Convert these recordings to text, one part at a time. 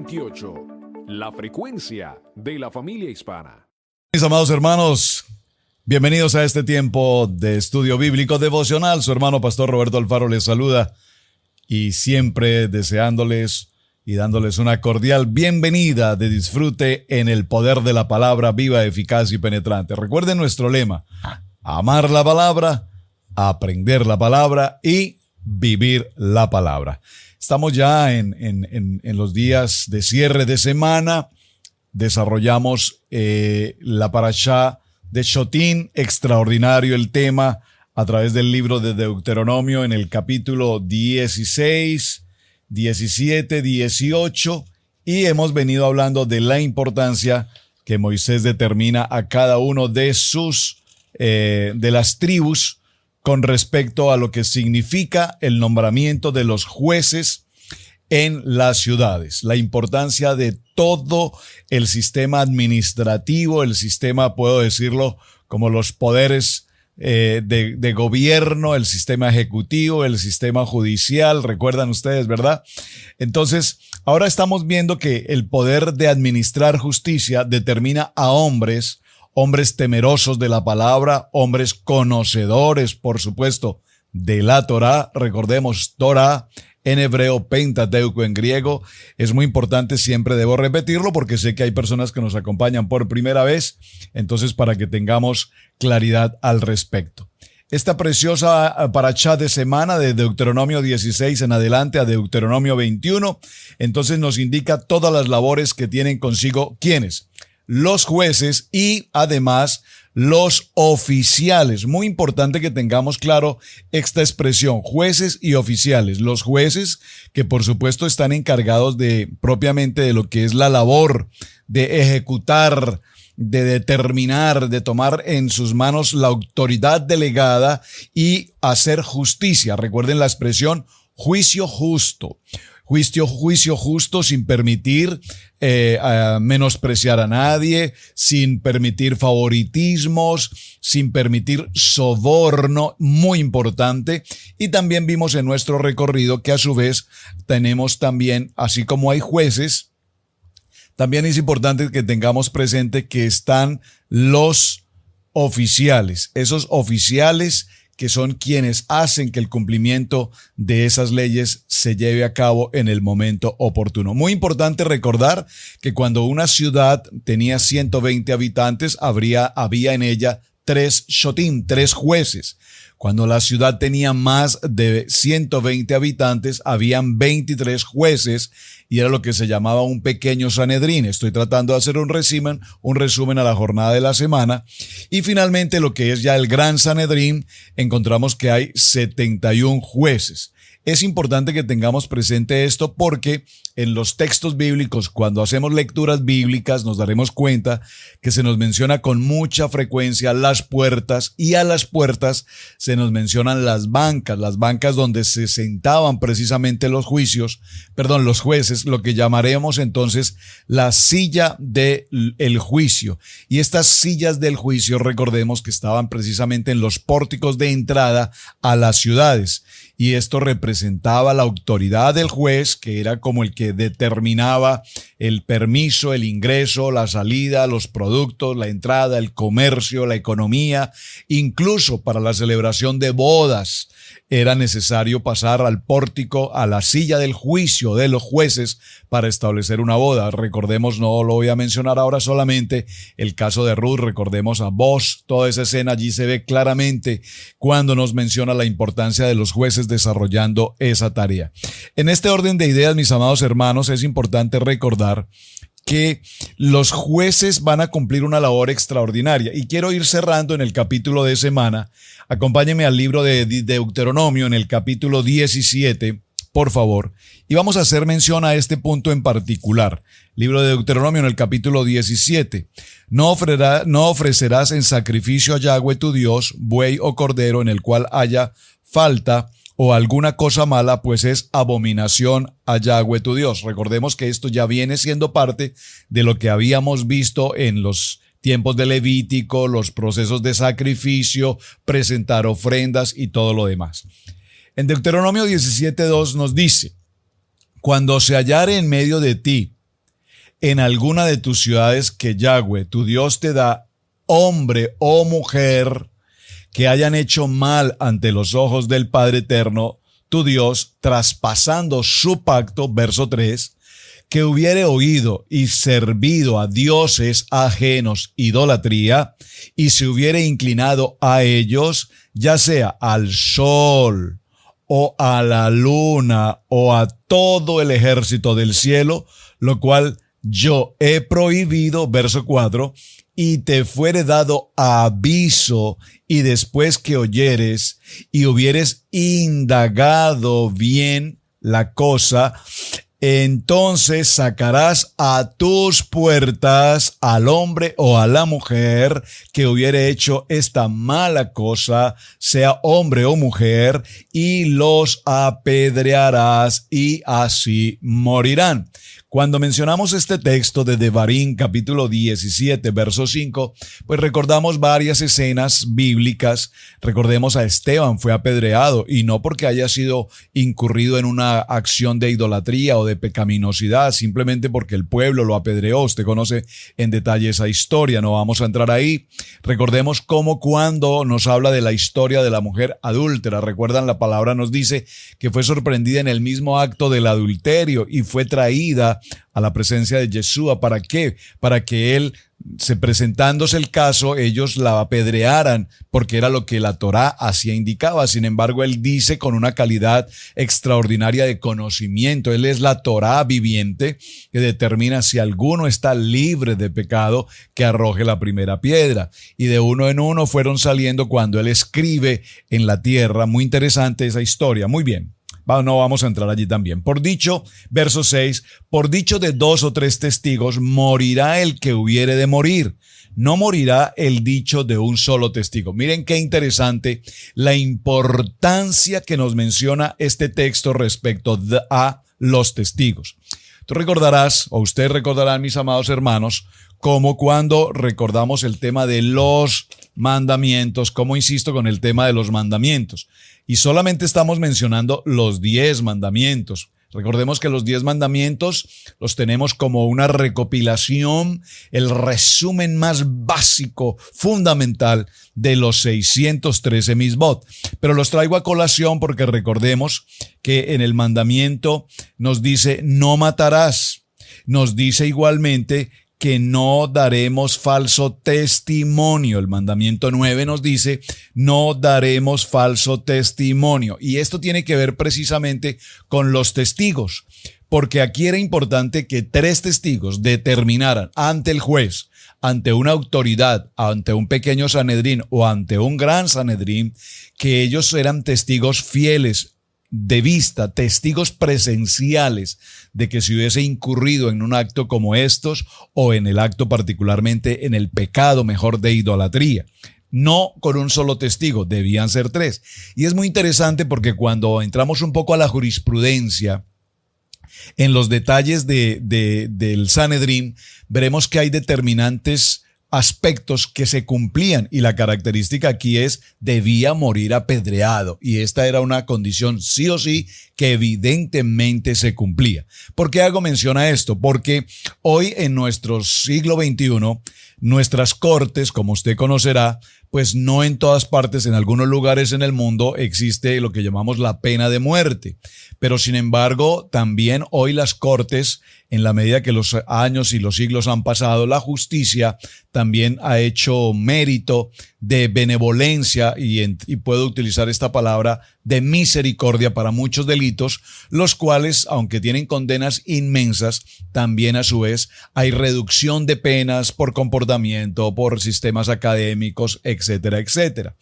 28, la frecuencia de la familia hispana. Mis amados hermanos, bienvenidos a este tiempo de estudio bíblico devocional. Su hermano Pastor Roberto Alfaro les saluda y siempre deseándoles y dándoles una cordial bienvenida de disfrute en el poder de la palabra viva, eficaz y penetrante. Recuerden nuestro lema: amar la palabra, aprender la palabra y vivir la palabra. Estamos ya en los días de cierre de semana. Desarrollamos la parashá de Shotín, extraordinario el tema, a través del libro de Deuteronomio en el capítulo 16, 17, 18, y hemos venido hablando de la importancia que Moisés determina a cada uno de de las tribus con respecto a lo que significa el nombramiento de los jueces en las ciudades, la importancia de todo el sistema administrativo, el sistema, puedo decirlo, como los poderes de gobierno, el sistema ejecutivo, el sistema judicial, recuerdan ustedes, ¿verdad? Entonces, ahora estamos viendo que el poder de administrar justicia determina a hombres temerosos de la palabra, hombres conocedores, por supuesto, de la Torá. Recordemos, Torá en hebreo, Pentateuco en griego. Es muy importante, siempre debo repetirlo porque sé que hay personas que nos acompañan por primera vez, entonces para que tengamos claridad al respecto. Esta preciosa parashá de semana, de Deuteronomio 16 en adelante a Deuteronomio 21, entonces nos indica todas las labores que tienen consigo, ¿quiénes? Los jueces y además los oficiales. Muy importante que tengamos claro esta expresión, jueces y oficiales. Los jueces que por supuesto están encargados propiamente de lo que es la labor de ejecutar, de determinar, de tomar en sus manos la autoridad delegada y hacer justicia. Recuerden la expresión juicio justo. Juicio justo sin permitir menospreciar a nadie, sin permitir favoritismos, sin permitir soborno, muy importante. Y también vimos en nuestro recorrido que a su vez tenemos también, así como hay jueces, también es importante que tengamos presente que están los oficiales, esos oficiales que son quienes hacen que el cumplimiento de esas leyes se lleve a cabo en el momento oportuno. Muy importante recordar que cuando una ciudad tenía 120 habitantes, había en ella 3 shotim, 3 jueces. Cuando la ciudad tenía más de 120 habitantes, habían 23 jueces y era lo que se llamaba un pequeño Sanedrín. Estoy tratando de hacer un resumen a la jornada de la semana. Y finalmente, lo que es ya el gran Sanedrín, encontramos que hay 71 jueces. Es importante que tengamos presente esto porque en los textos bíblicos, cuando hacemos lecturas bíblicas, nos daremos cuenta que se nos menciona con mucha frecuencia las puertas, y a las puertas se nos mencionan las bancas donde se sentaban precisamente los jueces, lo que llamaremos entonces la silla del juicio. Y estas sillas del juicio, recordemos que estaban precisamente en los pórticos de entrada a las ciudades. Y esto representaba la autoridad del juez, que era como el que determinaba el permiso, el ingreso, la salida, los productos, la entrada, el comercio, la economía. Incluso para la celebración de bodas era necesario pasar al pórtico, a la silla del juicio de los jueces para establecer una boda. Recordemos, no lo voy a mencionar ahora, solamente el caso de Ruth, recordemos a Boaz, toda esa escena allí se ve claramente cuando nos menciona la importancia de los jueces desarrollando esa tarea. En este orden de ideas, mis amados hermanos, es importante recordar que los jueces van a cumplir una labor extraordinaria. Y quiero ir cerrando en el capítulo de semana. Acompáñenme al libro de Deuteronomio en el capítulo 17, por favor. Y vamos a hacer mención a este punto en particular. Libro de Deuteronomio en el capítulo 17. No ofrecerás en sacrificio a Yahweh tu Dios buey o cordero en el cual haya falta o alguna cosa mala, pues es abominación a Yahweh tu Dios. Recordemos que esto ya viene siendo parte de lo que habíamos visto en los tiempos de Levítico, los procesos de sacrificio, presentar ofrendas y todo lo demás. En Deuteronomio 17:2 nos dice: cuando se hallare en medio de ti en alguna de tus ciudades que Yahweh, tu Dios, te da, hombre o mujer, que hayan hecho mal ante los ojos del Padre Eterno, tu Dios, traspasando su pacto, verso 3, que hubiere oído y servido a dioses ajenos, idolatría, y se hubiere inclinado a ellos, ya sea al sol, o a la luna, o a todo el ejército del cielo, lo cual yo he prohibido, verso 4, y te fuere dado aviso, y después que oyeres y hubieres indagado bien la cosa, entonces sacarás a tus puertas al hombre o a la mujer que hubiere hecho esta mala cosa, sea hombre o mujer, y los apedrearás y así morirán. Cuando mencionamos este texto de Devarim, capítulo 17, verso 5, pues recordamos varias escenas bíblicas. Recordemos a Esteban, fue apedreado, y no porque haya sido incurrido en una acción de idolatría o de pecaminosidad, simplemente porque el pueblo lo apedreó. Usted conoce en detalle esa historia, no vamos a entrar ahí. Recordemos cómo cuando nos habla de la historia de la mujer adúltera, recuerdan, la palabra nos dice que fue sorprendida en el mismo acto del adulterio y fue traída a la presencia de Yeshua. ¿Para qué? Para que él, presentándose el caso, ellos la apedrearan, porque era lo que la Torá hacía indicaba. Sin embargo, él dice con una calidad extraordinaria de conocimiento. Él es la Torá viviente que determina si alguno está libre de pecado, que arroje la primera piedra. Y de uno en uno fueron saliendo cuando él escribe en la tierra. Muy interesante esa historia. Muy bien. No vamos a entrar allí también. Por dicho, verso 6, por dicho de 2 o 3 testigos, morirá el que hubiere de morir. No morirá el dicho de un solo testigo. Miren qué interesante la importancia que nos menciona este texto respecto a los testigos. Tú recordarás, o ustedes recordarán, mis amados hermanos, como cuando recordamos el tema de los mandamientos, como insisto con el tema de los mandamientos. Y solamente estamos mencionando los 10 mandamientos. Recordemos que los 10 mandamientos los tenemos como una recopilación, el resumen más básico, fundamental de los 613 misbot. Pero los traigo a colación porque recordemos que en el mandamiento nos dice no matarás. Nos dice igualmente que no daremos falso testimonio. El mandamiento 9 nos dice, no daremos falso testimonio. Y esto tiene que ver precisamente con los testigos, porque aquí era importante que 3 testigos determinaran ante el juez, ante una autoridad, ante un pequeño Sanedrín o ante un gran Sanedrín, que ellos eran testigos fieles, de vista, testigos presenciales de que se hubiese incurrido en un acto como estos o en el acto particularmente en el pecado mejor de idolatría. No con un solo testigo, debían ser 3. Y es muy interesante porque cuando entramos un poco a la jurisprudencia, en los detalles del Sanedrín, veremos que hay determinantes aspectos que se cumplían y la característica aquí es debía morir apedreado, y esta era una condición sí o sí que evidentemente se cumplía. ¿Por qué hago mención a esto? Porque hoy en nuestro siglo XXI nuestras cortes, como usted conocerá, pues no en todas partes, en algunos lugares en el mundo existe lo que llamamos la pena de muerte. Pero sin embargo, también hoy las cortes, en la medida que los años y los siglos han pasado, la justicia también ha hecho mérito de benevolencia y puedo utilizar esta palabra de misericordia para muchos delitos, los cuales, aunque tienen condenas inmensas, también a su vez hay reducción de penas por comportamiento, por sistemas académicos, etcétera, etcétera.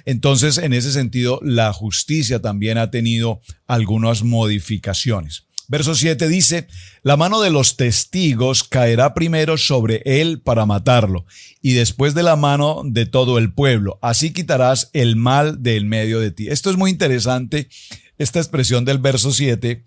Entonces, en ese sentido, la justicia también ha tenido algunas modificaciones. Verso 7 dice, la mano de los testigos caerá primero sobre él para matarlo, y después de la mano de todo el pueblo. Así quitarás el mal del medio de ti. Esto es muy interesante, esta expresión del verso 7,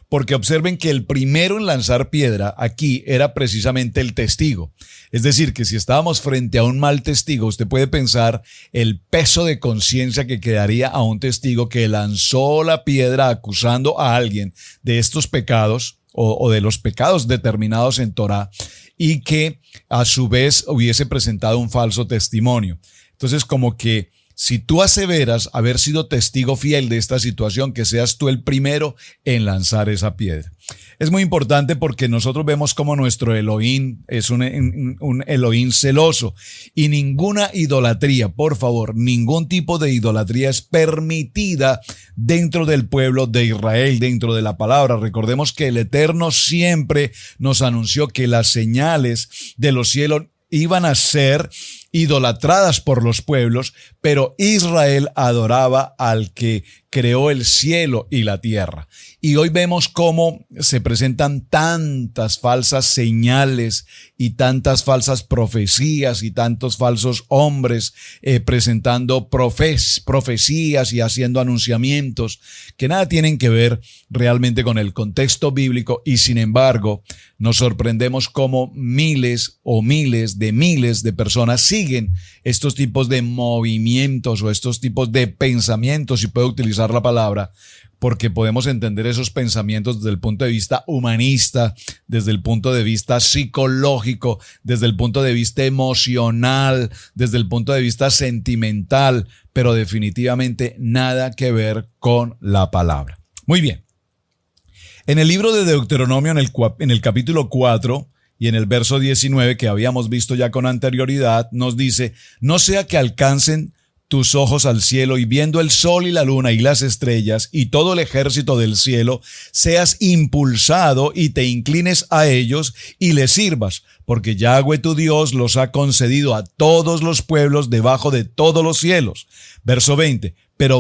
porque observen que el primero en lanzar piedra aquí era precisamente el testigo. Es decir, que si estábamos frente a un mal testigo, usted puede pensar el peso de conciencia que quedaría a un testigo que lanzó la piedra acusando a alguien de estos pecados, o de los pecados determinados en Torá, y que a su vez hubiese presentado un falso testimonio. Entonces, como que si tú aseveras haber sido testigo fiel de esta situación, que seas tú el primero en lanzar esa piedra. Es muy importante porque nosotros vemos como nuestro Elohim es un Elohim celoso, y ninguna idolatría, por favor, ningún tipo de idolatría es permitida dentro del pueblo de Israel, dentro de la palabra. Recordemos que el Eterno siempre nos anunció que las señales de los cielos iban a ser idolatradas por los pueblos, pero Israel adoraba al que creó el cielo y la tierra. Y hoy vemos cómo se presentan tantas falsas señales y tantas falsas profecías y tantos falsos hombres presentando profecías y haciendo anunciamientos que nada tienen que ver realmente con el contexto bíblico, y sin embargo nos sorprendemos cómo miles de personas siguen estos tipos de movimientos o estos tipos de pensamientos, si puedo utilizar la palabra, porque podemos entender esos pensamientos desde el punto de vista humanista, desde el punto de vista psicológico, desde el punto de vista emocional, desde el punto de vista sentimental, pero definitivamente nada que ver con la palabra. Muy bien. En el libro de Deuteronomio, en el capítulo 4 y en el verso 19, que habíamos visto ya con anterioridad, nos dice: no sea que alcancen tus ojos al cielo y viendo el sol y la luna y las estrellas y todo el ejército del cielo, seas impulsado y te inclines a ellos y les sirvas, porque Yahweh tu Dios los ha concedido a todos los pueblos debajo de todos los cielos. Verso 20, pero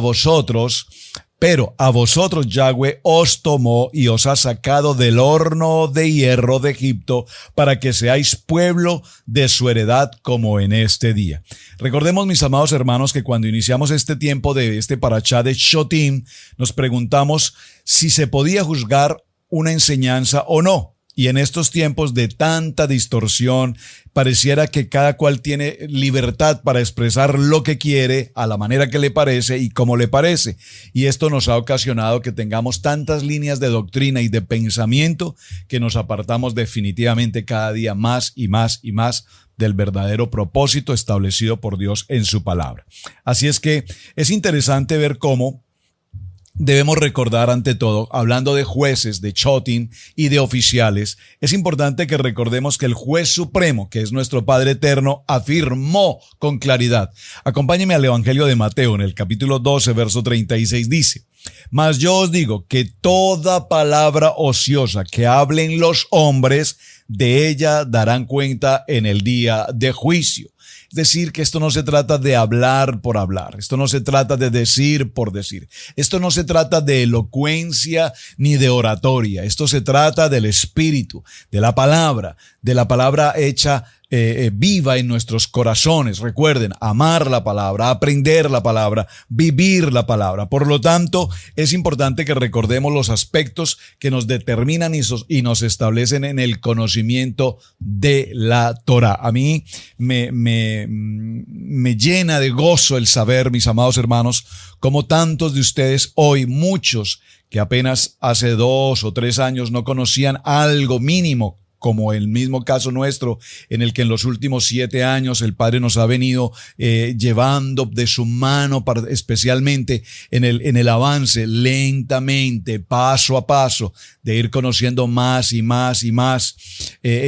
a vosotros Yahweh os tomó y os ha sacado del horno de hierro de Egipto para que seáis pueblo de su heredad como en este día. Recordemos, mis amados hermanos, que cuando iniciamos este tiempo de este parashá de Shotim, nos preguntamos si se podía juzgar una enseñanza o no. Y en estos tiempos de tanta distorsión, pareciera que cada cual tiene libertad para expresar lo que quiere, a la manera que le parece y como le parece. Y esto nos ha ocasionado que tengamos tantas líneas de doctrina y de pensamiento que nos apartamos definitivamente cada día más y más y más del verdadero propósito establecido por Dios en su palabra. Así es que es interesante ver cómo debemos recordar, ante todo, hablando de jueces, de Shotim y de oficiales, es importante que recordemos que el juez supremo, que es nuestro Padre Eterno, afirmó con claridad. Acompáñenme al Evangelio de Mateo, en el capítulo 12, verso 36, dice: mas yo os digo que toda palabra ociosa que hablen los hombres, de ella darán cuenta en el día de juicio. Es decir, que esto no se trata de hablar por hablar, esto no se trata de decir por decir, esto no se trata de elocuencia ni de oratoria, esto se trata del espíritu, de la palabra hecha viva en nuestros corazones. Recuerden, amar la palabra, aprender la palabra, vivir la palabra. Por lo tanto, es importante que recordemos los aspectos que nos determinan y nos establecen en el conocimiento de la Torá. A mí me llena de gozo el saber, mis amados hermanos, como tantos de ustedes hoy, muchos que apenas hace 2 o 3 años no conocían algo mínimo, como el mismo caso nuestro, en el que en los últimos 7 años el Padre nos ha venido llevando de su mano, especialmente en el avance, lentamente, paso a paso, de ir conociendo más y más y más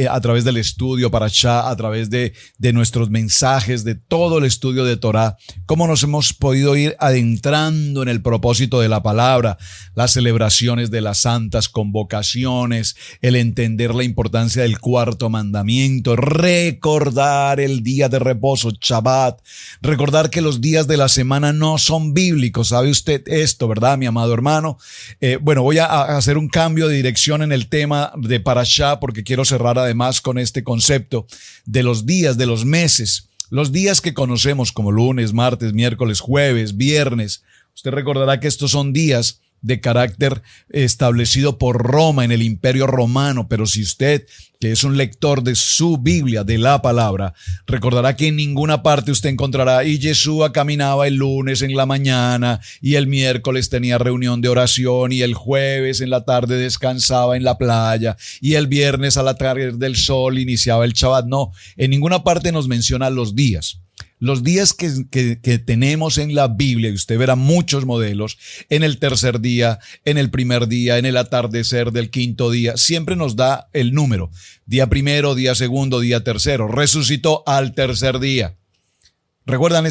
a través del estudio parashá, a través de nuestros mensajes, de todo el estudio de Torá, cómo nos hemos podido ir adentrando en el propósito de la palabra, las celebraciones de las santas convocaciones, el entender la importancia del 4º mandamiento, recordar el día de reposo, Shabbat, recordar que los días de la semana no son bíblicos. ¿Sabe usted esto, verdad, mi amado hermano? Bueno, voy a hacer un cambio de dirección en el tema de parashá, porque quiero cerrar además con este concepto de los días, de los meses, los días que conocemos como lunes, martes, miércoles, jueves, viernes. Usted recordará que estos son días de carácter establecido por Roma en el Imperio Romano, pero si usted, que es un lector de su Biblia, de la palabra, recordará que en ninguna parte usted encontrará y Yeshua caminaba el lunes en la mañana y el miércoles tenía reunión de oración y el jueves en la tarde descansaba en la playa y el viernes a la tarde del sol iniciaba el Shabbat. No, en ninguna parte nos menciona los días. Los días que tenemos en la Biblia, y usted verá muchos modelos, en el tercer día, en el primer día, en el atardecer del quinto día, siempre nos da el número. Día primero, día segundo, día tercero. Resucitó al tercer día. ¿Recuerdan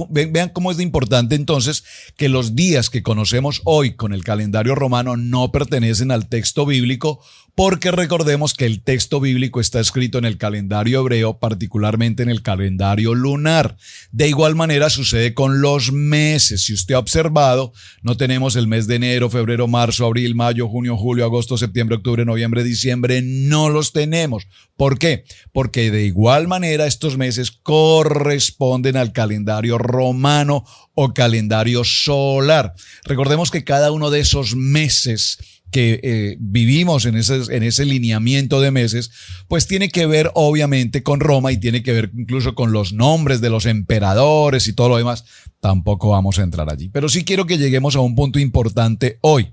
vean cómo es de importante entonces que los días que conocemos hoy con el calendario romano no pertenecen al texto bíblico, porque recordemos que el texto bíblico está escrito en el calendario hebreo, particularmente en el calendario lunar. De igual manera sucede con los meses. Si usted ha observado, no tenemos el mes de enero, febrero, marzo, abril, mayo, junio, julio, agosto, septiembre, octubre, noviembre, diciembre. No los tenemos. ¿Por qué? Porque de igual manera estos meses corresponden al calendario romano o calendario solar. Recordemos que cada uno de esos meses que vivimos en ese lineamiento de meses, pues tiene que ver obviamente con Roma y tiene que ver incluso con los nombres de los emperadores y todo lo demás. Tampoco vamos a entrar allí, pero sí quiero que lleguemos a un punto importante hoy.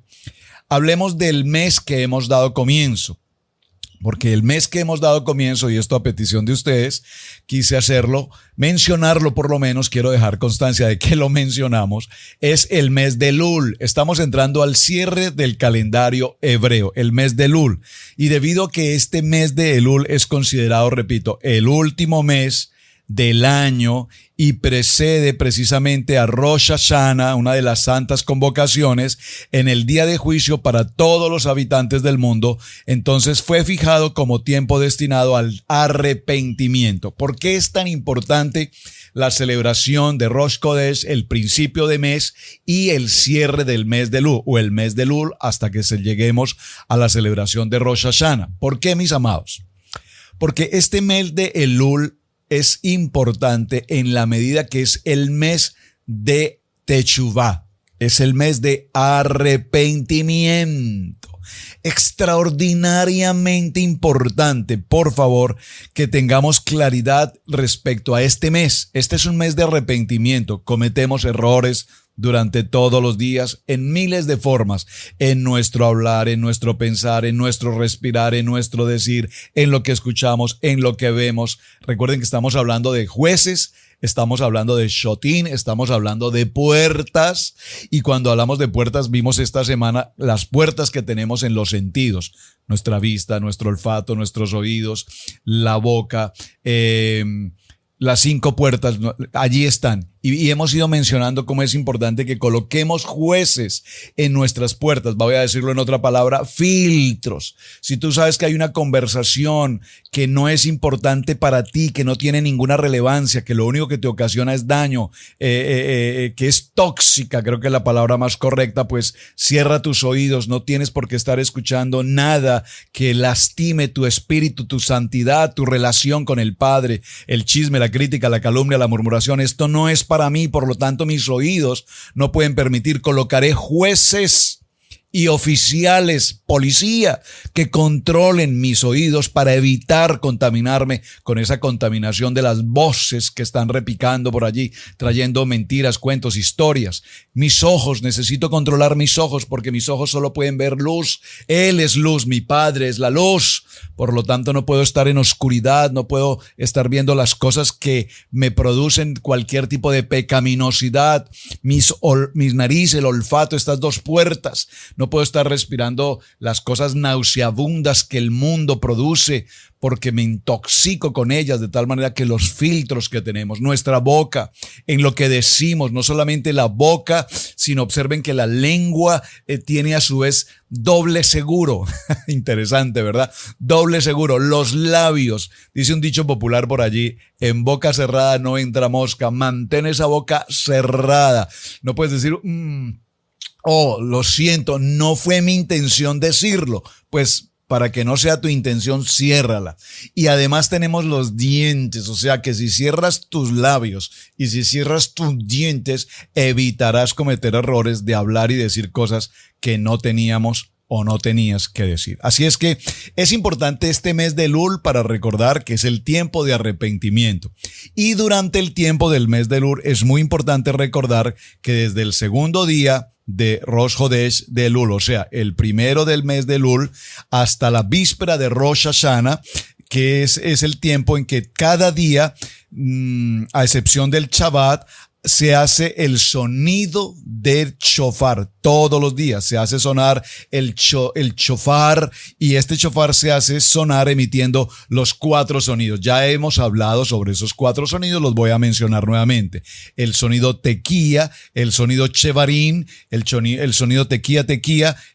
Hablemos del mes que hemos dado comienzo. Porque el mes que hemos dado comienzo, y esto a petición de ustedes, quise hacerlo, mencionarlo por lo menos, quiero dejar constancia de que lo mencionamos, es el mes de Elul. Estamos entrando al cierre del calendario hebreo, el mes de Elul. Y debido a que este mes de Elul es considerado, repito, el último mes del año y precede precisamente a Rosh Hashanah, una de las santas convocaciones, en el día de juicio para todos los habitantes del mundo, entonces fue fijado como tiempo destinado al arrepentimiento. ¿Por qué es tan importante la celebración de Rosh Chodesh, el principio de mes y el cierre del mes de Elul, o el mes de Elul hasta que lleguemos a la celebración de Rosh Hashanah? ¿Por qué, mis amados? Porque este mes de Elul es importante en la medida que es el mes de Teshuvah, es el mes de arrepentimiento. Extraordinariamente importante, por favor, que tengamos claridad respecto a este mes. Este es un mes de arrepentimiento. Cometemos errores durante todos los días en miles de formas, en nuestro hablar, en nuestro pensar, en nuestro respirar, en nuestro decir, en lo que escuchamos, en lo que vemos. Recuerden que estamos hablando de jueces, estamos hablando de shotín, estamos hablando de puertas, y cuando hablamos de puertas vimos esta semana las puertas que tenemos en los sentidos, nuestra vista, nuestro olfato, nuestros oídos, la boca, las 5 puertas, allí están. Y hemos ido mencionando cómo es importante que coloquemos jueces en nuestras puertas. Voy a decirlo en otra palabra, filtros. Si tú sabes que hay una conversación que no es importante para ti, que no tiene ninguna relevancia, que lo único que te ocasiona es daño, que es tóxica, creo que es la palabra más correcta, pues cierra tus oídos. No tienes por qué estar escuchando nada que lastime tu espíritu, tu santidad, tu relación con el Padre, el chisme, la crítica, la calumnia, la murmuración. Esto no es para mí, por lo tanto mis oídos no pueden permitir. Colocaré jueces y oficiales, policía, que controlen mis oídos para evitar contaminarme con esa contaminación de las voces que están repicando por allí, trayendo mentiras, cuentos, historias. Mis ojos, necesito controlar mis ojos porque mis ojos solo pueden ver luz. Él es luz, mi Padre es la luz. Por lo tanto, no puedo estar en oscuridad, no puedo estar viendo las cosas que me producen cualquier tipo de pecaminosidad. Mis narices, el olfato, estas 2 puertas. No puedo estar respirando las cosas nauseabundas que el mundo produce porque me intoxico con ellas, de tal manera que los filtros que tenemos, nuestra boca, en lo que decimos, no solamente la boca, sino observen que la lengua tiene a su vez doble seguro. Interesante, ¿verdad? Doble seguro. Los labios, dice un dicho popular por allí, en boca cerrada no entra mosca. Mantén esa boca cerrada. No puedes decir, oh, lo siento, no fue mi intención decirlo. Pues para que no sea tu intención, ciérrala. Y además tenemos los dientes, o sea que si cierras tus labios y si cierras tus dientes, evitarás cometer errores de hablar y decir cosas que no teníamos o no tenías que decir. Así es que es importante este mes de Elul para recordar que es el tiempo de arrepentimiento. Y durante el tiempo del mes de Elul es muy importante recordar que desde el segundo día de Rosh Hodesh de Elul, o sea, el primero del mes de Elul, hasta la víspera de Rosh Hashanah, que es el tiempo en que cada día, a excepción del Shabbat, se hace el sonido del shofar. Todos los días se hace sonar el shofar, y este shofar se hace sonar emitiendo los 4 sonidos. Ya hemos hablado sobre esos 4 sonidos, los voy a mencionar nuevamente. El sonido tequía, el sonido chevarín, el sonido tequía,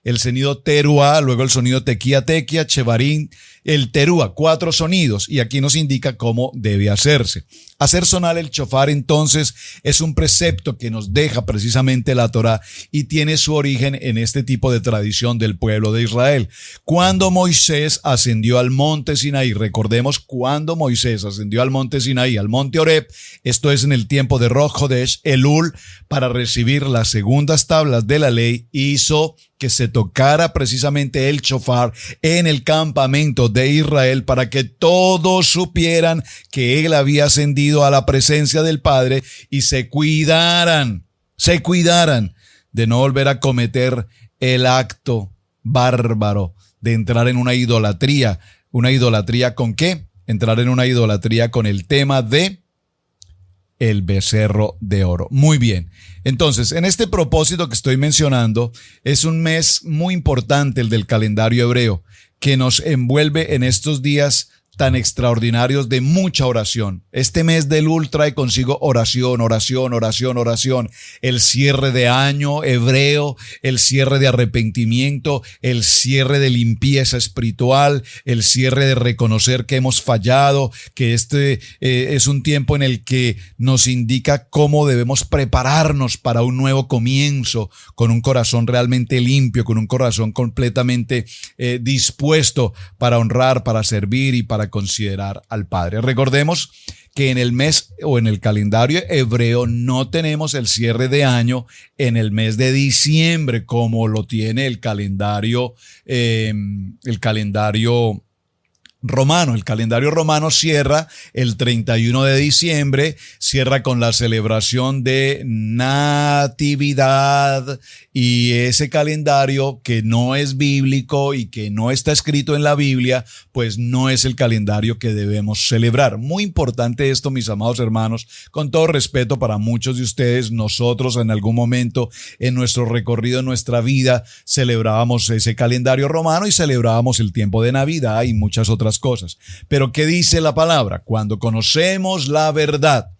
el sonido teruá, luego el sonido tequía, chevarín, el teruá, 4 sonidos, y aquí nos indica cómo debe hacerse. Hacer sonar el shofar entonces es un precepto que nos deja precisamente la Torá y tiene su origen en este tipo de tradición del pueblo de Israel. Cuando Moisés ascendió al monte Sinaí, recordemos cuando Moisés ascendió al monte Sinaí, al monte Horeb, esto es en el tiempo de Rosh Hodesh Elul, para recibir las segundas tablas de la ley, hizo que se tocara precisamente el shofar en el campamento de Israel para que todos supieran que él había ascendido a la presencia del Padre y se cuidaran de no volver a cometer el acto bárbaro de entrar en una idolatría. ¿Una idolatría con qué? Entrar en una idolatría con el tema de el becerro de oro. Muy bien. Entonces, en este propósito que estoy mencionando, es un mes muy importante el del calendario hebreo, que nos envuelve en estos días tan extraordinarios de mucha oración. Este mes de Elul trae consigo oración, el cierre de año hebreo, el cierre de arrepentimiento, el cierre de limpieza espiritual, el cierre de reconocer que hemos fallado, que este es un tiempo en el que nos indica cómo debemos prepararnos para un nuevo comienzo, con un corazón realmente limpio, con un corazón completamente dispuesto para honrar, para servir y para considerar al Padre. Recordemos que en el mes o en el calendario hebreo no tenemos el cierre de año en el mes de diciembre como lo tiene el calendario romano. El calendario romano cierra el 31 de diciembre, cierra con la celebración de Natividad, y ese calendario que no es bíblico y que no está escrito en la Biblia, pues no es el calendario que debemos celebrar. Muy importante esto, mis amados hermanos, con todo respeto para muchos de ustedes. Nosotros en algún momento en nuestro recorrido, en nuestra vida, celebrábamos ese calendario romano y celebrábamos el tiempo de Navidad y muchas otras cosas. Pero ¿qué dice la palabra? Cuando conocemos la verdad,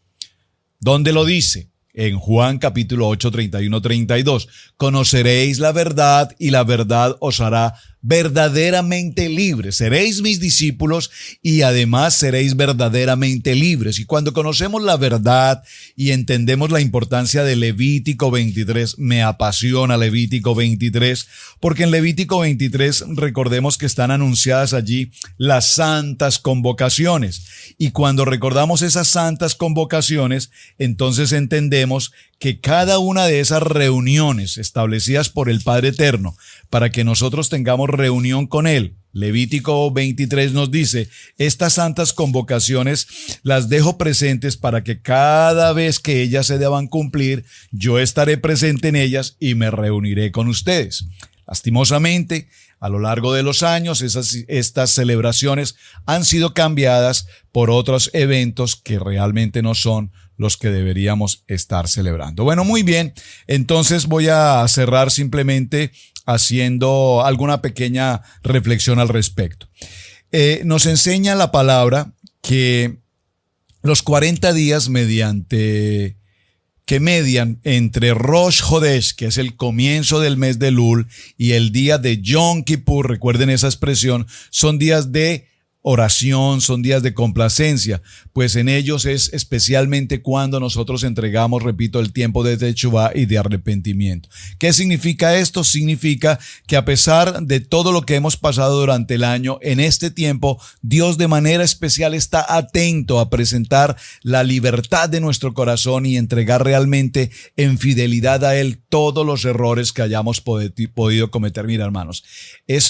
¿dónde lo dice? En Juan capítulo 8, 31, 32. Conoceréis la verdad y la verdad os hará verdaderamente libres. Seréis mis discípulos y además seréis verdaderamente libres. Y cuando conocemos la verdad y entendemos la importancia de Levítico 23, me apasiona Levítico 23, porque en Levítico 23 recordemos que están anunciadas allí las santas convocaciones. Y cuando recordamos esas santas convocaciones, entonces entendemos que cada una de esas reuniones establecidas por el Padre Eterno para que nosotros tengamos reunión con Él, Levítico 23 nos dice, estas santas convocaciones las dejo presentes para que cada vez que ellas se deban cumplir, yo estaré presente en ellas y me reuniré con ustedes. Lastimosamente, a lo largo de los años, estas celebraciones han sido cambiadas por otros eventos que realmente no son los que deberíamos estar celebrando. Bueno, muy bien. Entonces voy a cerrar simplemente haciendo alguna pequeña reflexión al respecto. Nos enseña la palabra que los 40 días que median entre Rosh Hodesh, que es el comienzo del mes de Elul, y el día de Yom Kippur, recuerden esa expresión, son días de oración, son días de complacencia, pues en ellos es especialmente cuando nosotros entregamos, repito, el tiempo de Teshuvá y de arrepentimiento. ¿Qué significa esto? Significa que a pesar de todo lo que hemos pasado durante el año, en este tiempo Dios de manera especial está atento a presentar la libertad de nuestro corazón y entregar realmente en fidelidad a Él todos los errores que hayamos podido cometer. Mira, hermanos,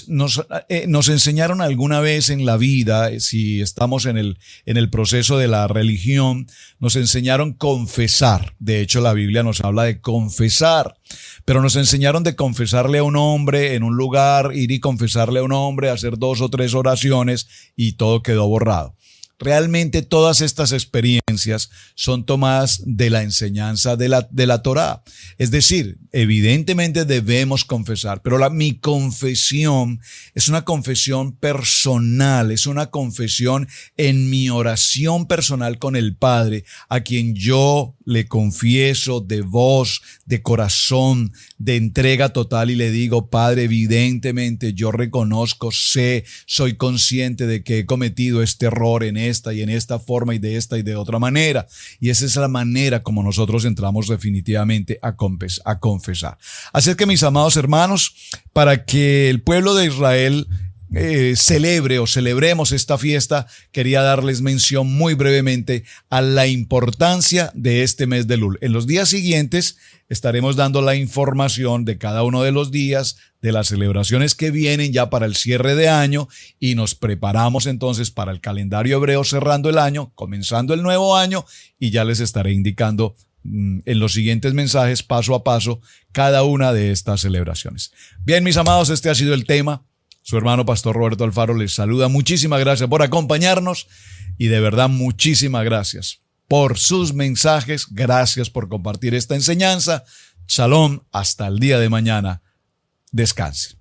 nos enseñaron alguna vez en la vida, si estamos en el proceso de la religión, nos enseñaron confesar. De hecho, la Biblia nos habla de confesar, pero nos enseñaron de confesarle a un hombre en un lugar, ir y confesarle a un hombre, hacer 2 o 3 oraciones y todo quedó borrado. Realmente todas estas experiencias son tomadas de la enseñanza de la Torá. Es decir, evidentemente debemos confesar, pero mi confesión es una confesión personal, es una confesión en mi oración personal con el Padre, a quien yo le confieso de voz, de corazón, de entrega total y le digo: Padre, evidentemente yo reconozco, soy consciente de que he cometido este error en esta y en esta forma y de esta y de otra manera. Y esa es la manera como nosotros entramos definitivamente a confesar. Así es que, mis amados hermanos, para que el pueblo de Israel celebremos esta fiesta, quería darles mención muy brevemente a la importancia de este mes de Elul. En los días siguientes estaremos dando la información de cada uno de los días, de las celebraciones que vienen ya para el cierre de año, y nos preparamos entonces para el calendario hebreo cerrando el año, comenzando el nuevo año, y ya les estaré indicando en los siguientes mensajes paso a paso cada una de estas celebraciones. Bien, mis amados, este ha sido el tema. Su hermano Pastor Roberto Alfaro les saluda. Muchísimas gracias por acompañarnos y de verdad muchísimas gracias por sus mensajes. Gracias por compartir esta enseñanza. Shalom, hasta el día de mañana. Descanse.